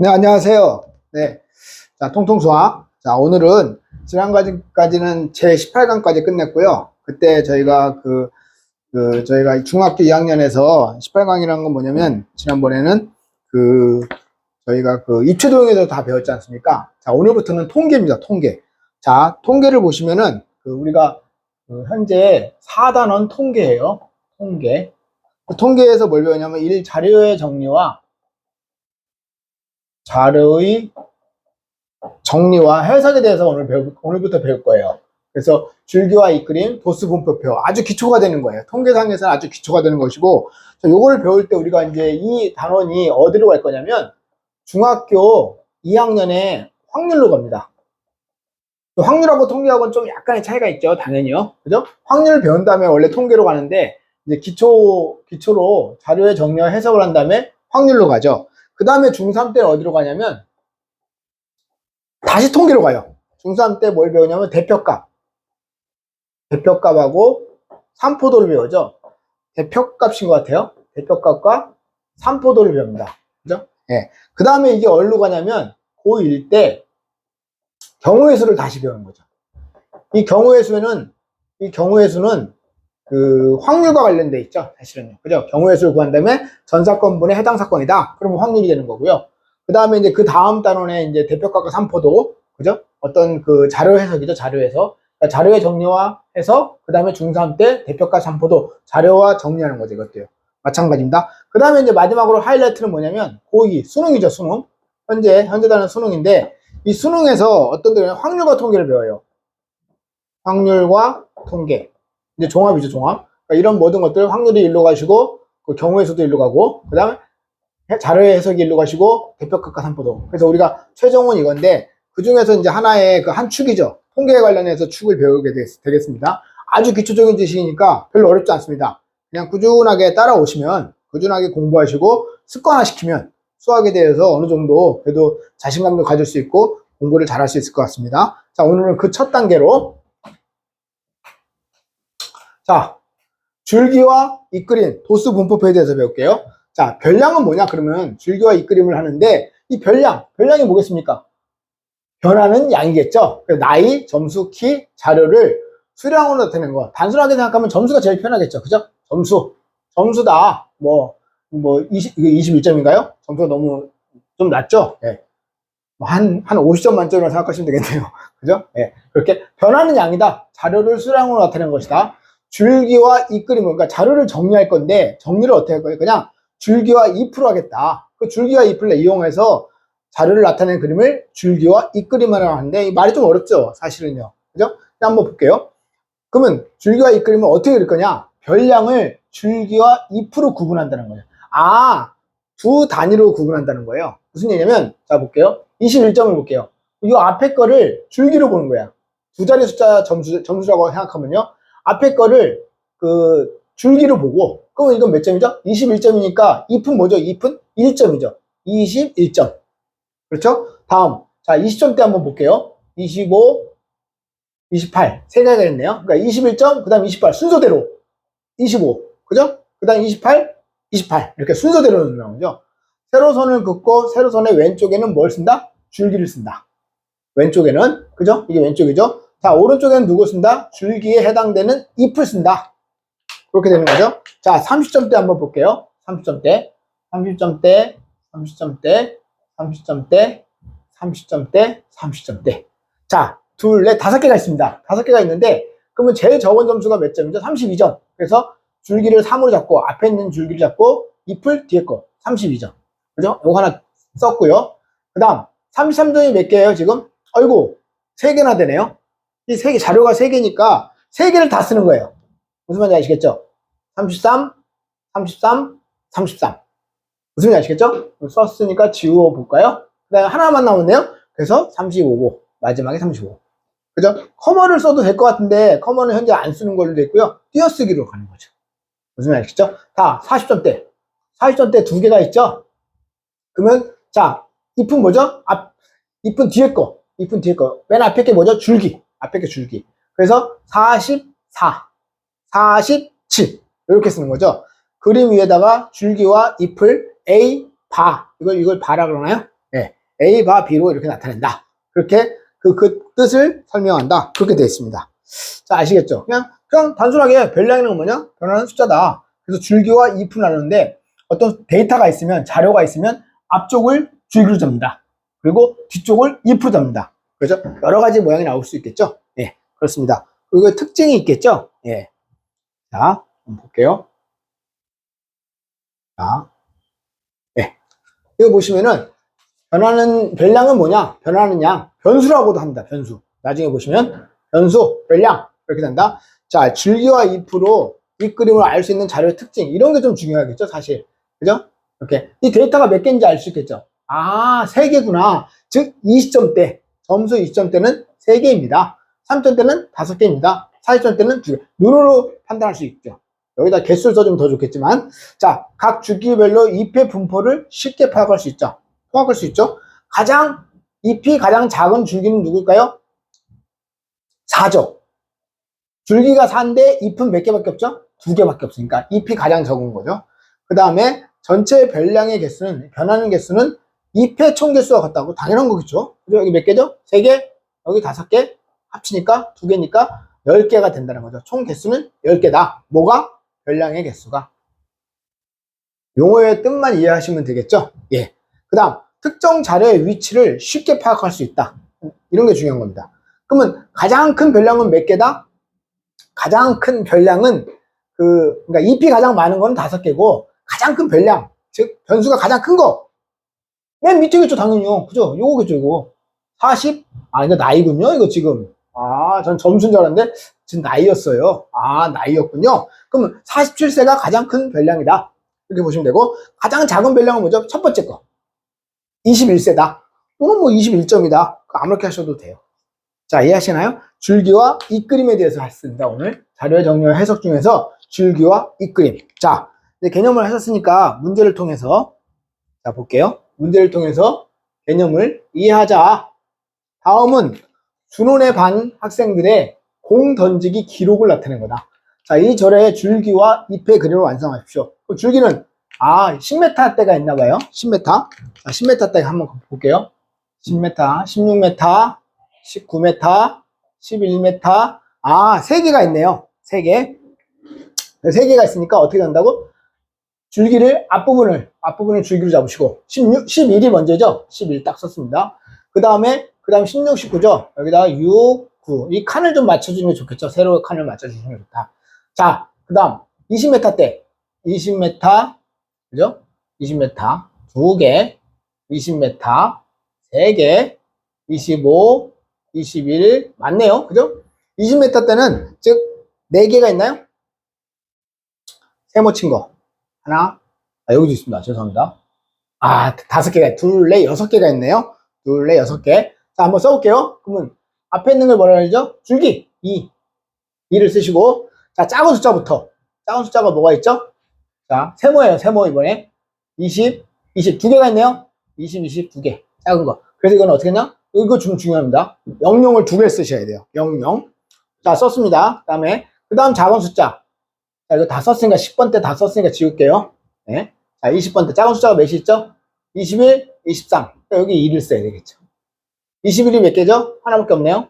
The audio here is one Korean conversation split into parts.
네, 안녕하세요. 네. 자, 통통수학. 자, 오늘은 지난까지는 제 18강까지 끝냈고요. 그때 저희가 저희가 중학교 2학년에서 18강이라는 건 뭐냐면, 지난번에는 저희가 입체도형에서 다 배웠지 않습니까? 자, 오늘부터는 통계입니다, 통계. 자, 통계를 보시면은, 우리가 현재 4단원 통계예요. 통계. 통계에서 뭘 배우냐면, 자료의 정리와 해석에 대해서 오늘부터 배울 거예요. 그래서 줄기와 이끌림, 도수 분포표 아주 기초가 되는 거예요. 통계상에서는 아주 기초가 되는 것이고, 요거를 배울 때 우리가 이제 이 단원이 어디로 갈 거냐면 중학교 2학년에 확률로 갑니다. 확률하고 통계하고는 좀 약간의 차이가 있죠, 당연히요. 그죠? 확률을 배운 다음에 원래 통계로 가는데 이제 기초로 자료의 정리와 해석을 한 다음에 확률로 가죠. 그 다음에 중3 때는 어디로 가냐면 다시 통계로 가요. 중3 때 뭘 배우냐면 대표값하고 산포도를 배우죠. 대표값인 것 같아요. 대표값과 산포도를 배웁니다. 그죠? 예. 그 다음에 이게 어디로 가냐면 고1 때 경우의 수를 다시 배우는 거죠. 이 경우의 수는 확률과 관련돼 있죠. 사실은요. 그죠? 경우의 수를 구한 다음에 전 사건분의 해당 사건이다. 그러면 확률이 되는 거고요. 그 다음에 이제 그 다음 단원에 이제 대표값과 산포도, 그죠? 어떤 자료 해석이죠. 자료 해석. 그러니까 자료의 정리와 해석, 그 다음에 중3 때 대표값 산포도, 자료와 정리하는 거죠. 이것도요. 마찬가지입니다. 그 다음에 이제 마지막으로 하이라이트는 뭐냐면 고2 수능이죠. 수능. 현재 단원 수능인데 이 수능에서 어떤 데는 확률과 통계를 배워요. 확률과 통계. 이제 종합이죠, 종합. 그러니까 이런 모든 것들 확률이 일로 가시고, 경우의 수도 일로 가고, 그 다음에 자료의 해석이 일로 가시고, 대표값과 산포도. 그래서 우리가 최종은 이건데, 그 중에서 이제 하나의 한 축이죠. 통계에 관련해서 축을 배우게 되겠습니다. 아주 기초적인 지식이니까 별로 어렵지 않습니다. 그냥 꾸준하게 따라오시면, 꾸준하게 공부하시고, 습관화시키면 수학에 대해서 어느 정도 그래도 자신감도 가질 수 있고, 공부를 잘할 수 있을 것 같습니다. 자, 오늘은 그 첫 단계로, 자, 줄기와 이끌림, 도수 분포표에 대해서 배울게요. 자, 별량은 뭐냐? 그러면 줄기와 이끌림을 하는데 이 별량이 뭐겠습니까? 변하는 양이겠죠. 나이, 점수, 키, 자료를 수량으로 나타내는 거. 단순하게 생각하면 점수가 제일 편하겠죠. 그죠? 점수다. 21점인가요? 점수가 너무 좀 낮죠? 네. 한 50점 만점으로 생각하시면 되겠네요. 그죠? 네. 그렇게 변하는 양이다. 자료를 수량으로 나타내는 것이다. 줄기와 이끌림, 그러니까 자료를 정리할 건데 정리를 어떻게 할 거예요? 그냥 줄기와 잎으로 하겠다. 그 줄기와 잎을 이용해서 자료를 나타내는 그림을 줄기와 이끌림이라고 하는데 이 말이 좀 어렵죠, 사실은요. 그죠? 한번 볼게요. 그러면 줄기와 이끌림은 어떻게 그릴 거냐? 별량을 줄기와 잎으로 구분한다는 거예요. 두 단위로 구분한다는 거예요. 무슨 얘기냐면, 자 볼게요. 21점을 볼게요. 이 앞에 거를 줄기로 보는 거야. 두 자리 숫자 점수라고 생각하면요. 앞에 거를 줄기로 보고, 그럼 이건 몇 점이죠? 21점이니까 잎은 뭐죠? 잎은 1점이죠. 21점. 그렇죠? 다음. 자, 20점 때 한번 볼게요. 25, 28. 세 개가 있네요. 그러니까 21점, 그 다음 28. 순서대로. 25. 그죠? 그 다음 28, 28. 이렇게 순서대로 나오죠. 세로선을 긋고, 세로선의 왼쪽에는 뭘 쓴다? 줄기를 쓴다. 왼쪽에는. 그죠? 이게 왼쪽이죠? 자, 오른쪽에는 누구 쓴다? 줄기에 해당되는 잎을 쓴다. 그렇게 되는 거죠. 자, 30점대 한번 볼게요. 30점대. 자, 둘, 넷, 5개가 있습니다. 5개가 있는데, 그러면 제일 적은 점수가 몇 점이죠? 32점. 그래서 줄기를 3으로 잡고, 앞에 있는 줄기를 잡고, 잎을 뒤에 거, 32점. 그죠? 요거 하나 썼고요. 그 다음, 33점이 몇 개예요, 지금? 아이고, 3개나 되네요. 이 자료가 3개니까 3개를 다 쓰는 거예요. 무슨 말인지 아시겠죠? 33. 무슨 말인지 아시겠죠? 썼으니까 지워 볼까요? 그 다음에 하나만 남았네요. 그래서 35고, 마지막에 35. 그죠? 커머를 써도 될 것 같은데, 커머는 현재 안 쓰는 걸로 돼 있고요. 띄어쓰기로 가는 거죠. 무슨 말인지 아시겠죠? 다 40점대. 40점대 2개가 있죠? 그러면, 자, 잎은 뭐죠? 잎은 뒤에 거. 맨 앞에 게 뭐죠? 줄기. 앞에 게 줄기. 그래서 44, 47 이렇게 쓰는 거죠. 그림 위에다가 줄기와 잎을 A, 바 이걸 바라 그러나요? 네. A 바 B로 이렇게 나타낸다. 그렇게 그 뜻을 설명한다. 그렇게 되어 있습니다. 자, 아시겠죠? 그냥 단순하게 별량이라는 건 뭐냐? 변하는 숫자다. 그래서 줄기와 잎을 나누는데 어떤 데이터가 있으면, 자료가 있으면 앞쪽을 줄기로 접는다. 그리고 뒤쪽을 잎으로 접는다. 그래서 여러 가지 모양이 나올 수 있겠죠? 예, 그렇습니다. 그리고 특징이 있겠죠? 예. 자, 한번 볼게요. 자, 예. 이거 보시면은 변하는 별량은 뭐냐? 변하는 양, 변수라고도 합니다. 변수. 나중에 보시면 변수, 별량 이렇게 된다. 자, 줄기와 잎으로 이 그림을 알 수 있는 자료의 특징, 이런 게 좀 중요하겠죠, 사실. 그죠? 이렇게 이 데이터가 몇 개인지 알 수 있겠죠. 아, 3개구나. 즉 20점대, 점수 20점대는 3개입니다. 3점대는 5개입니다. 40점대는 2개. 눈으로 판단할 수 있죠. 여기다 개수를 써주면 더 좋겠지만, 자, 각 줄기별로 잎의 분포를 쉽게 파악할 수 있죠. 파악할 수 있죠. 잎이 가장 작은 줄기는 누굴까요? 4죠. 줄기가 4인데 잎은 몇 개밖에 없죠? 2개밖에 없으니까 잎이 가장 적은 거죠. 그 다음에 전체 별량의 개수는, 변하는 개수는 잎의 총 개수와 같다고, 당연한 거겠죠. 그죠? 여기 몇 개죠? 3개, 여기 5개, 합치니까 2개니까 10개가 된다는 거죠. 총 개수는 10개다. 뭐가? 별량의 개수가. 용어의 뜻만 이해하시면 되겠죠? 예. 그 다음, 특정 자료의 위치를 쉽게 파악할 수 있다. 이런 게 중요한 겁니다. 그러면 가장 큰 별량은 몇 개다? 가장 큰 별량은 그러니까 잎이 가장 많은 건 5개고, 가장 큰 별량, 즉 변수가 가장 큰 거 맨 밑에겠죠, 당연히요. 그죠? 요거겠죠, 이거. 40? 아, 이거 나이군요, 이거 지금. 아, 전 점수인 줄 알았는데 지금 나이였어요. 아, 나이였군요. 그러면 47세가 가장 큰 별량이다. 이렇게 보시면 되고, 가장 작은 별량은 뭐죠? 첫 번째 거. 21세다. 또는 뭐 21점이다. 아무렇게 하셔도 돼요. 자, 이해하시나요? 줄기와 잎그림에 대해서 했습니다, 오늘. 자료의 정리와 해석 중에서 줄기와 잎그림. 자, 이제 개념을 하셨으니까 문제를 통해서, 자, 볼게요. 문제를 통해서 개념을 이해하자. 다음은 준원의 반 학생들의 공 던지기 기록을 나타낸 거다. 자, 이 절의 줄기와 잎의 그림을 완성하십시오. 그 줄기는 10m 때가 있나 봐요. 10m. 자, 10m 때 한번 볼게요. 10m, 16m, 19m, 11m. 아, 3개가 있네요. 3개. 3개가 있으니까 어떻게 된다고? 줄기를 앞부분을 줄기로 잡으시고, 11이 먼저죠. 11 딱 썼습니다. 그 다음 16, 19죠. 여기다가 6, 9. 이 칸을 좀 맞춰주는 게 좋겠죠. 세로 칸을 맞춰주시는 게 좋다. 자, 그 다음 20m 때 20m, 그죠? 20m 2개, 20m 3개, 25, 21 맞네요. 그죠? 20m 때는 즉 4개가 있나요? 세모 친 거 하나, 여기도 있습니다. 죄송합니다. 5개가, 2, 4, 6개가 있네요. 2, 4, 6개. 자, 한번 써볼게요. 그러면 앞에 있는 걸 뭐라 그러죠? 줄기 2를 쓰시고, 자, 작은 숫자부터. 작은 숫자가 뭐가 있죠? 자, 세모예요. 세모 이번에 20, 2개가 있네요. 20, 2개 작은 거. 그래서 이건 어떻게 했냐? 이거 좀 중요합니다. 00을 2개 쓰셔야 돼요. 00. 자, 썼습니다. 그 다음 작은 숫자. 자, 이거 다 썼으니까 10번 때 다 썼으니까 지울게요. 네. 자, 20번 때 작은 숫자가 몇이 있죠? 21, 23. 여기 2를 써야 되겠죠. 21이 몇 개죠? 하나밖에 없네요.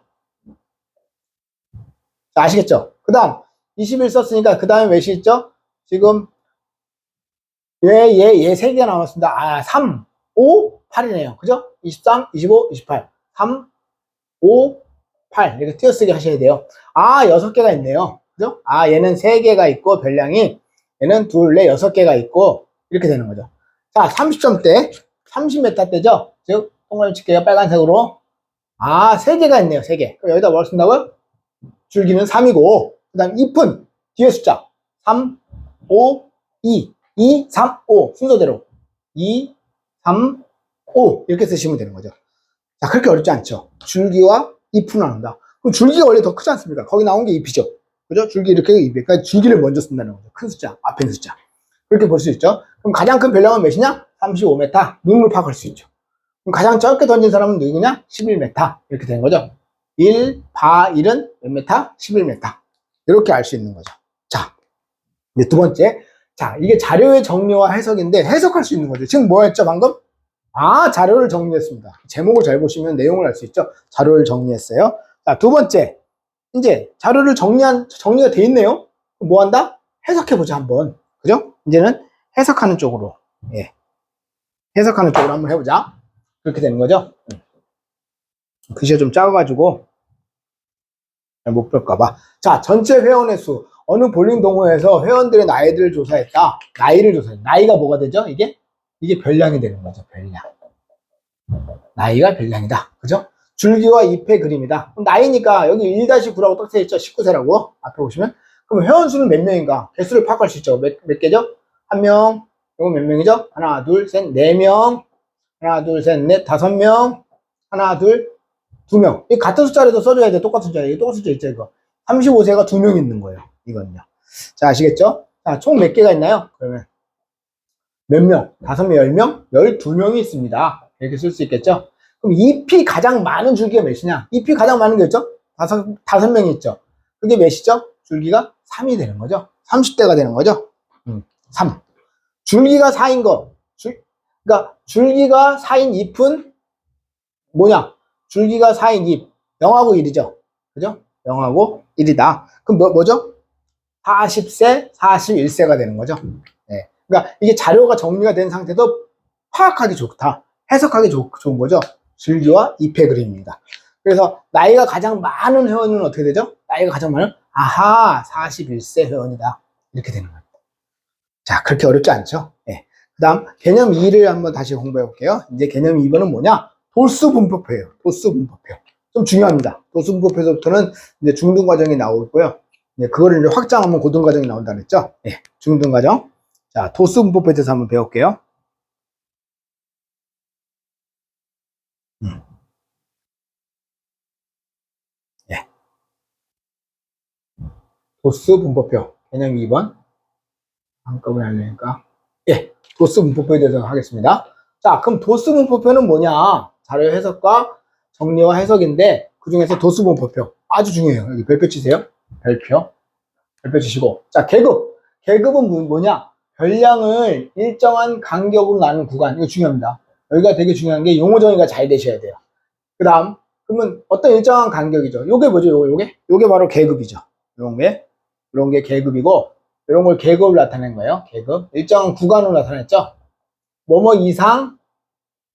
자, 아시겠죠? 그 다음 21 썼으니까 그 다음에 몇이 있죠? 지금 얘 3개가 남았습니다. 3, 5, 8이네요. 그죠? 23, 25, 28. 3, 5, 8. 이렇게 띄어쓰기 하셔야 돼요. 6개가 있네요. 그죠? 얘는 3개가 있고, 별량이, 얘는 2, 4, 6개가 있고, 이렇게 되는 거죠. 자, 30점대, 30m 대죠? 즉, 동그라미 칠게요. 빨간색으로. 3개가 있네요. 3개. 그럼 여기다 뭘 쓴다고요? 줄기는 3이고, 그 다음 잎은 뒤에 숫자. 3, 5, 2. 2, 3, 5. 순서대로. 2, 3, 5. 이렇게 쓰시면 되는 거죠. 자, 그렇게 어렵지 않죠. 줄기와 잎을 나눈다. 그럼 줄기가 원래 더 크지 않습니까? 거기 나온 게 잎이죠. 그죠? 줄기 이렇게 잎에. 그러니까 줄기를 먼저 쓴다는 거죠. 큰 숫자, 앞에 있는 숫자. 그렇게 볼 수 있죠. 그럼 가장 큰 별량은 몇이냐? 35m. 눈으로 파악할 수 있죠. 그럼 가장 적게 던진 사람은 누구냐? 11m. 이렇게 되는 거죠. 1, 바, 1은 몇 메타? 11m. 이렇게 알 수 있는 거죠. 자, 이제 두 번째. 자, 이게 자료의 정리와 해석인데 해석할 수 있는 거죠. 지금 뭐 했죠, 방금? 자료를 정리했습니다. 제목을 잘 보시면 내용을 알 수 있죠. 자료를 정리했어요. 자, 두 번째. 이제 자료를 정리가 돼 있네요. 뭐 한다? 해석해보자, 한번. 그죠? 이제는 해석하는 쪽으로. 예. 해석하는 쪽으로 한번 해보자. 그렇게 되는 거죠. 글씨가 좀 작아가지고 잘 못 볼까봐. 자, 전체 회원의 수. 어느 볼링 동호회에서 회원들의 나이들을 조사했다. 나이를 조사했다. 나이가 뭐가 되죠? 이게 별량이 되는 거죠. 별량. 나이가 별량이다. 그죠? 줄기와 잎의 그림이다. 그럼 나이니까 여기 1-9라고 딱 써있죠. 19세라고. 앞에 보시면. 그럼 회원수는 몇 명인가? 개수를 파악할 수 있죠. 몇 개죠? 한 명. 이거 몇 명이죠? 하나, 둘, 셋, 4명. 하나, 둘, 셋, 넷, 5명. 하나, 둘, 2명. 이 같은 숫자라도 써줘야 돼. 똑같은 숫자. 이게 똑같은 숫자 있죠, 이거. 35세가 2명 있는 거예요. 이거는요. 자, 아시겠죠? 자, 총 몇 개가 있나요? 그러면 몇 명? 5명, 10명? 12명이 있습니다. 이렇게 쓸 수 있겠죠? 그럼 잎이 가장 많은 줄기가 몇이냐? 잎이 가장 많은 게 있죠? 5명이 있죠? 그게 몇이죠? 줄기가 3이 되는 거죠? 30대가 되는 거죠? 3. 줄기가 4인 거. 그러니까 줄기가 4인 잎은 뭐냐? 줄기가 4인 잎. 0하고 1이죠? 그죠? 0하고 1이다. 그럼 뭐죠? 40세, 41세가 되는 거죠. 네. 그러니까 이게 자료가 정리가 된 상태도 파악하기 좋다. 해석하기 좋은 거죠. 줄기와 잎의 그림입니다. 그래서 나이가 가장 많은 회원은 어떻게 되죠? 나이가 가장 많은 41세 회원이다. 이렇게 되는 겁니다. 자, 그렇게 어렵지 않죠? 네. 그 다음 개념 2를 한번 다시 공부해 볼게요. 이제 개념 2번은 뭐냐? 도수 분포표예요. 도수 분포표. 좀 중요합니다. 도수 분포표에서부터는 이제 중등 과정이 나오고요. 네, 그거를 이제 확장하면 고등 과정이 나온다 그랬죠? 네, 중등 과정. 자, 도수 분포표에 대해서 한번 배울게요. 예. 도수 분포표. 개념 2번. 한꺼번에 하려니까. 예. 도수 분포표에 대해서 하겠습니다. 자, 그럼 도수 분포표는 뭐냐? 자료 해석과 정리와 해석인데, 그 중에서 도수 분포표. 아주 중요해요. 여기 별표 치세요. 별표 치시고. 자, 계급. 계급은 뭐냐? 별량을 일정한 간격으로 나눈 구간. 이거 중요합니다. 여기가 되게 중요한 게 용어 정의가 잘 되셔야 돼요. 그 다음, 그러면 어떤 일정한 간격이죠. 요게 뭐죠? 요게 바로 계급이죠. 이런 게 계급이고, 이런 걸 계급을 나타낸 거예요. 계급. 일정한 구간으로 나타냈죠. 뭐뭐 이상,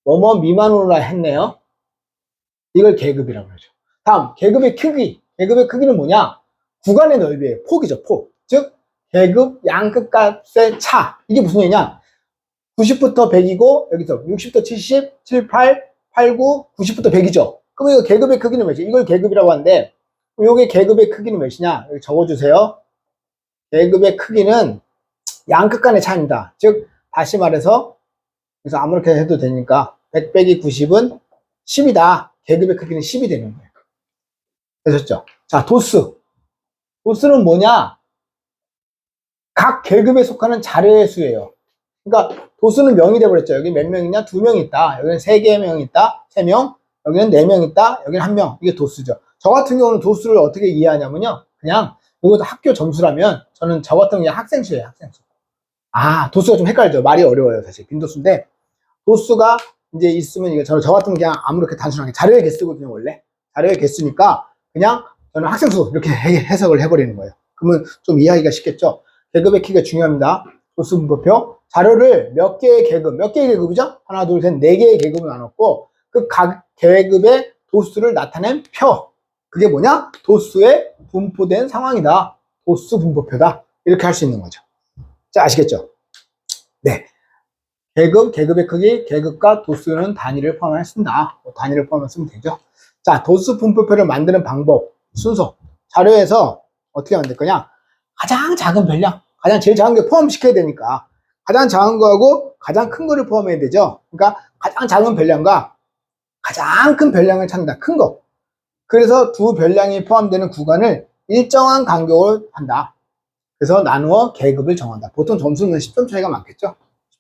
뭐뭐 미만으로 했네요. 이걸 계급이라고 하죠. 다음, 계급의 크기. 계급의 크기는 뭐냐? 구간의 넓이에요. 폭이죠, 폭. 즉, 계급 양끝값의 차. 이게 무슨 얘기냐? 90부터 100이고, 여기서 60부터 70, 7, 8, 8, 9, 90부터 100이죠. 그럼 이거 계급의 크기는 몇이야? 이걸 계급이라고 하는데, 요게 계급의 크기는 몇이냐? 여기 적어주세요. 계급의 크기는 양끝 간의 차이입니다. 즉, 다시 말해서, 그래서 아무렇게 해도 되니까, 100 빼기 90은 10이다. 계급의 크기는 10이 되는 거예요. 되셨죠? 자, 도수. 도수는 뭐냐? 각 계급에 속하는 자료의 수예요. 그러니까 도수는 명이 돼버렸죠. 여기 몇 명이냐? 2명 있다. 여기는 3명 있다. 3명. 여기는 4명 있다. 여기는 1명. 이게 도수죠. 저 같은 경우는 도수를 어떻게 이해하냐면요. 그냥 이것도 학교 점수라면 저는 저 같은 경우는 학생수예요. 학생수. 도수가 좀 헷갈리죠. 말이 어려워요. 사실 빈도수인데 도수가 이제 있으면 이게 저 같은 경우는 그냥 아무렇게 단순하게 자료의 개수거든요. 원래 자료의 개수니까 그냥 저는 학생수 이렇게 해석을 해버리는 거예요. 그러면 좀 이해하기가 쉽겠죠. 계급의 키가 중요합니다. 도수 분포표. 자료를 몇 개의 계급이죠? 하나, 둘, 셋, 4개의 계급을 나눴고, 그 각 계급의 도수를 나타낸 표. 그게 뭐냐? 도수에 분포된 상황이다. 도수 분포표다. 이렇게 할 수 있는 거죠. 자, 아시겠죠? 네. 계급의 크기, 계급과 도수는 단위를 포함했습니다. 단위를 포함해서 쓰면 되죠. 자, 도수 분포표를 만드는 방법, 순서. 자료에서 어떻게 만들 거냐? 가장 작은 별량, 제일 작은 게 포함시켜야 되니까 가장 작은 거하고 가장 큰 거를 포함해야 되죠. 그러니까 가장 작은 별량과 가장 큰 별량을 찾는다. 큰 거. 그래서 두 별량이 포함되는 구간을 일정한 간격으로 한다. 그래서 나누어 계급을 정한다. 보통 점수는 10점 차이가 많겠죠.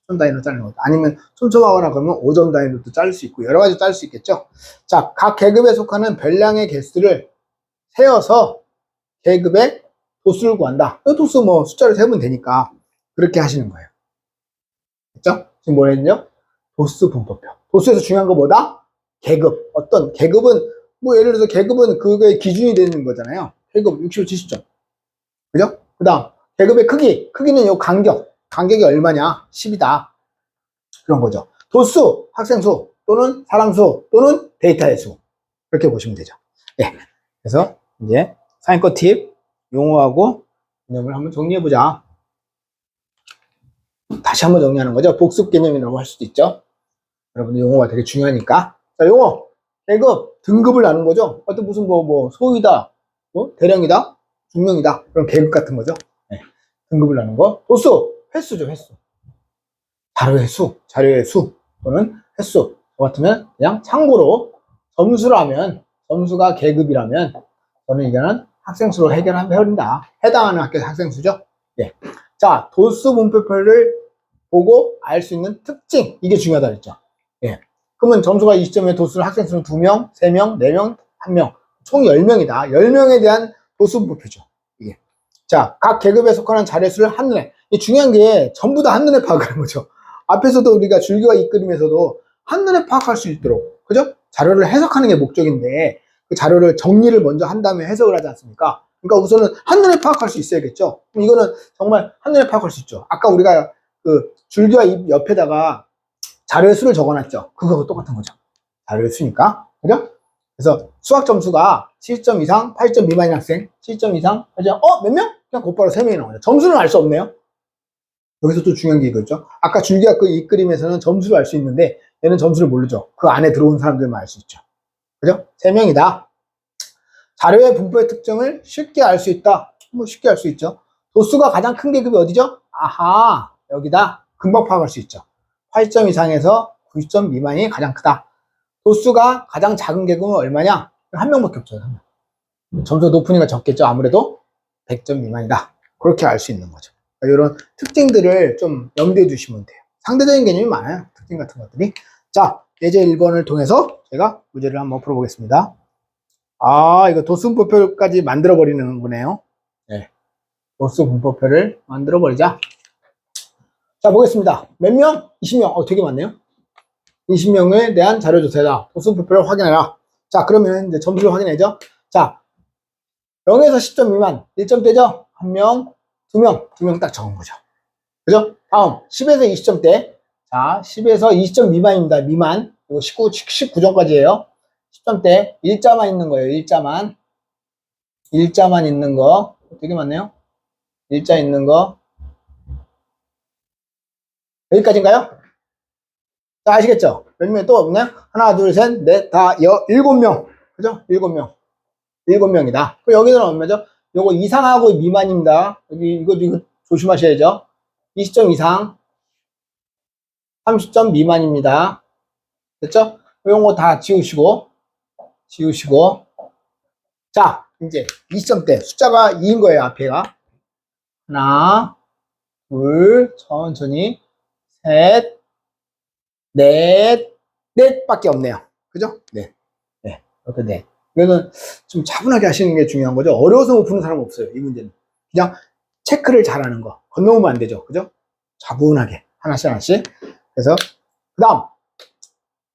10점 단위로 자르는 것도. 아니면 촘촘하거나 그러면 5점 단위로도 자를 수 있고 여러 가지 자를 수 있겠죠. 자, 각 계급에 속하는 별량의 개수를 세어서 계급의 도수를 구한다. 도수 뭐 숫자를 세면 되니까 그렇게 하시는 거예요. 됐죠? 지금 뭐라 했냐? 도수 분포표. 도수에서 중요한 거 뭐다? 계급. 어떤 계급은 뭐 예를 들어서 계급은 그거의 기준이 되는 거잖아요. 계급 60, 70점. 그죠? 그 다음 계급의 크기. 크기는 요 간격. 간격이 얼마냐? 10이다. 그런 거죠. 도수, 학생 수 또는 사람 수 또는 데이터의 수. 그렇게 보시면 되죠. 예. 그래서 이제 사인권 팁, 용어하고 개념을 한번 정리해보자. 다시 한번 정리하는 거죠. 복습 개념이라고 할 수도 있죠. 여러분들 용어가 되게 중요하니까. 자, 용어, 계급, 등급을 나눈 거죠. 어떤 무슨 소위다, 대량이다, 중명이다. 그런 계급 같은 거죠. 네. 등급을 나눈 거. 도수, 횟수죠, 횟수. 자료의 수, 자료의 수 또는 횟수. 저 같으면 그냥 참고로 점수라면, 점수가 계급이라면 저는 이거는 학생 수로 해결한다. 해당하는 학교 학생 수죠. 예. 자, 도수 분표표를 보고 알 수 있는 특징. 이게 중요하다 그랬죠. 예. 그러면 점수가 20점에 도수는 학생 수는 2명, 3명, 4명, 1명. 총 10명이다. 10명에 대한 도수 분표죠. 이게. 자, 각 계급에 속하는 자료 수를 한눈에. 이 중요한 게 전부 다 한눈에 파악하는 거죠. 앞에서도 우리가 줄기와 이끌림에서도 한눈에 파악할 수 있도록. 그죠? 자료를 해석하는 게 목적인데 그 자료를 정리를 먼저 한 다음에 해석을 하지 않습니까? 그러니까 우선은 한눈에 파악할 수 있어야겠죠. 그럼 이거는 정말 한눈에 파악할 수 있죠. 아까 우리가 그 줄기와 잎 옆에다가 자료의 수를 적어놨죠. 그거하고 똑같은 거죠. 자료의 수니까. 그죠? 그래서 수학 점수가 7점 이상, 8점 미만인 학생, 7점 이상, 8점, 몇 명? 그냥 곧바로 3명이 나오죠. 점수는 알 수 없네요. 여기서 또 중요한 게 이거죠. 아까 줄기와 이 그림에서는 점수를 알 수 있는데 얘는 점수를 모르죠. 그 안에 들어온 사람들만 알 수 있죠. 그죠? 3명이다. 자료의 분포의 특징을 쉽게 알 수 있다. 뭐 쉽게 알 수 있죠. 도수가 가장 큰 계급이 어디죠? 아하, 여기다. 금방 파악할 수 있죠. 8점 이상에서 90점 미만이 가장 크다. 도수가 가장 작은 계급은 얼마냐? 한 명밖에 없죠. 점수가 높으니까 적겠죠. 아무래도 100점 미만이다. 그렇게 알 수 있는 거죠. 그러니까 이런 특징들을 좀 염두에 두시면 돼요. 상대적인 개념이 많아요. 특징 같은 것들이. 자, 예제 1번을 통해서 제가 문제를 한번 풀어보겠습니다. 이거 도수 분포표까지 만들어버리는 거네요. 네. 도수 분포표를 만들어버리자. 자, 보겠습니다. 몇 명? 20명. 되게 많네요. 20명에 대한 자료 조사다. 도수 분포표를 확인해라. 자, 그러면 이제 점수를 확인해죠. 자, 0에서 10점 미만. 1점대죠? 1명, 2명. 2명 딱 적은 거죠. 그죠? 다음, 10에서 20점대. 자, 10에서 20점 미만입니다. 미만. 이거 19점까지예요. 10점대. 일자만 있는 거예요. 일자만. 일자만 있는 거. 되게 많네요. 일자 있는 거. 여기까지인가요? 자, 아시겠죠? 몇 명 또 없나요? 하나, 둘, 셋, 넷, 다, 7명. 그죠? 7명. 7명이다. 그럼 여기는 얼마죠? 요거 이상하고 미만입니다. 이거 조심하셔야죠. 20점 이상. 30점 미만입니다. 됐죠? 요거 다 지우시고. 자, 이제 20점대. 숫자가 2인 거예요, 앞에가. 하나, 둘, 천천히. 셋, 넷밖에 없네요. 그죠? 네. 이렇게 넷. 이거는 좀 차분하게 하시는 게 중요한 거죠. 어려워서 못 푸는 사람 없어요. 이 문제는. 그냥 체크를 잘하는 거. 건너오면 안 되죠. 그죠? 차분하게. 하나씩. 그래서, 그 다음.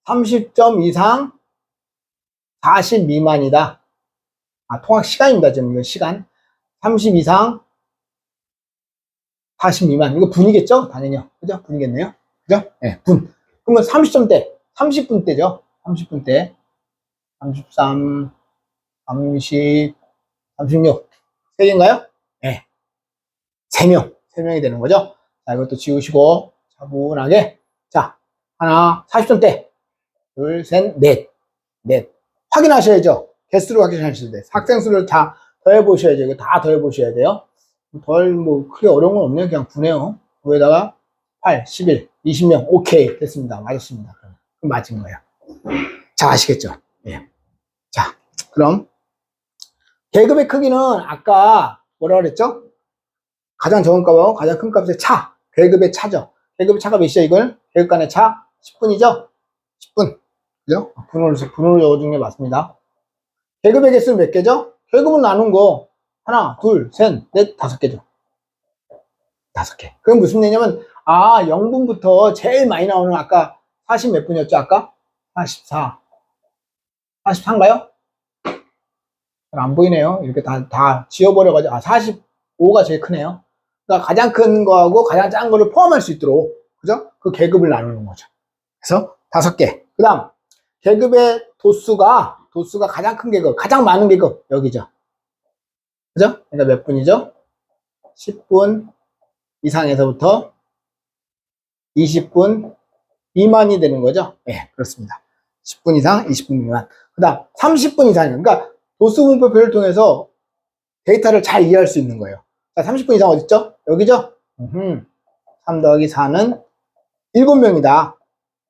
30점 이상, 40 미만이다. 통학 시간입니다. 지금 이건 시간. 30 이상, 40 미만. 이거 분이겠죠? 당연히요. 그죠? 분이겠네요. 그죠? 네, 분. 그러면 30점대. 30분대죠. 30분대. 33, 30, 36. 3개인가요? 네. 3명. 3명이 되는 거죠. 자, 이것도 지우시고, 차분하게. 자, 하나, 40점대. 둘, 셋, 넷. 확인하셔야죠. 개수로 확인하셔야 돼요. 학생 수를 다 더해보셔야죠. 이거 다 더해보셔야 돼요. 크게 어려운 건 없네요. 그냥 9네요. 9에다가 8, 11, 20명. 오케이. 됐습니다. 맞았습니다. 그럼 맞은 거예요. 자, 아시겠죠? 예. 자, 그럼 계급의 크기는 아까 뭐라 그랬죠? 가장 적은 값하고 가장 큰 값의 차. 계급의 차죠. 계급의 차가 몇이야, 이걸? 계급 간의 차? 10분이죠? 10분. 그죠? 분으로 적어주는 게 맞습니다. 계급의 개수는 몇 개죠? 계급은 나눈 거. 하나, 둘, 셋, 넷, 5개죠. 5개. 그건 무슨 얘기냐면, 0분부터 제일 많이 나오는 아까 40 몇 분이었죠, 아까? 44. 44인가요? 잘 안 보이네요. 이렇게 다 지워버려가지고, 45가 제일 크네요. 그러니까 가장 큰 거하고 가장 작은 거를 포함할 수 있도록, 그죠? 그 계급을 나누는 거죠. 그래서 5개. 그 다음, 계급의 도수가 가장 큰 계급, 가장 많은 계급, 여기죠. 그죠? 그러니까 몇 분이죠? 10분 이상에서부터 20분 미만이 되는 거죠? 네, 그렇습니다. 10분 이상, 20분 미만. 그 다음, 30분 이상이에요. 그러니까 도수분포표를 통해서 데이터를 잘 이해할 수 있는 거예요. 자, 30분 이상 어딨죠? 여기죠? 3 더하기 4는 7명이다.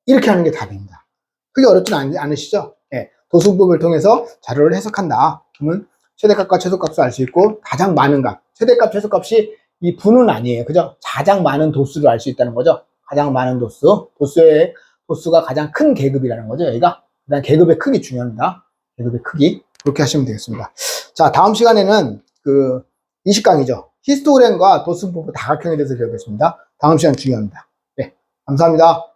이렇게 하는 게 답입니다. 크게 어렵진 않으시죠? 네, 도수분포를 통해서 자료를 해석한다. 그러면 최대값과 최소값을 알 수 있고 가장 많은 값, 최대값, 최소값이 이 분은 아니에요. 그죠? 가장 많은 도수를 알 수 있다는 거죠. 가장 많은 도수가 가장 큰 계급이라는 거죠. 여기가. 그다음 계급의 크기 중요합니다. 계급의 크기. 그렇게 하시면 되겠습니다. 자, 다음 시간에는 그 20강이죠. 히스토그램과 도수분포 다각형에 대해서 배우겠습니다. 다음 시간 중요합니다. 네, 감사합니다.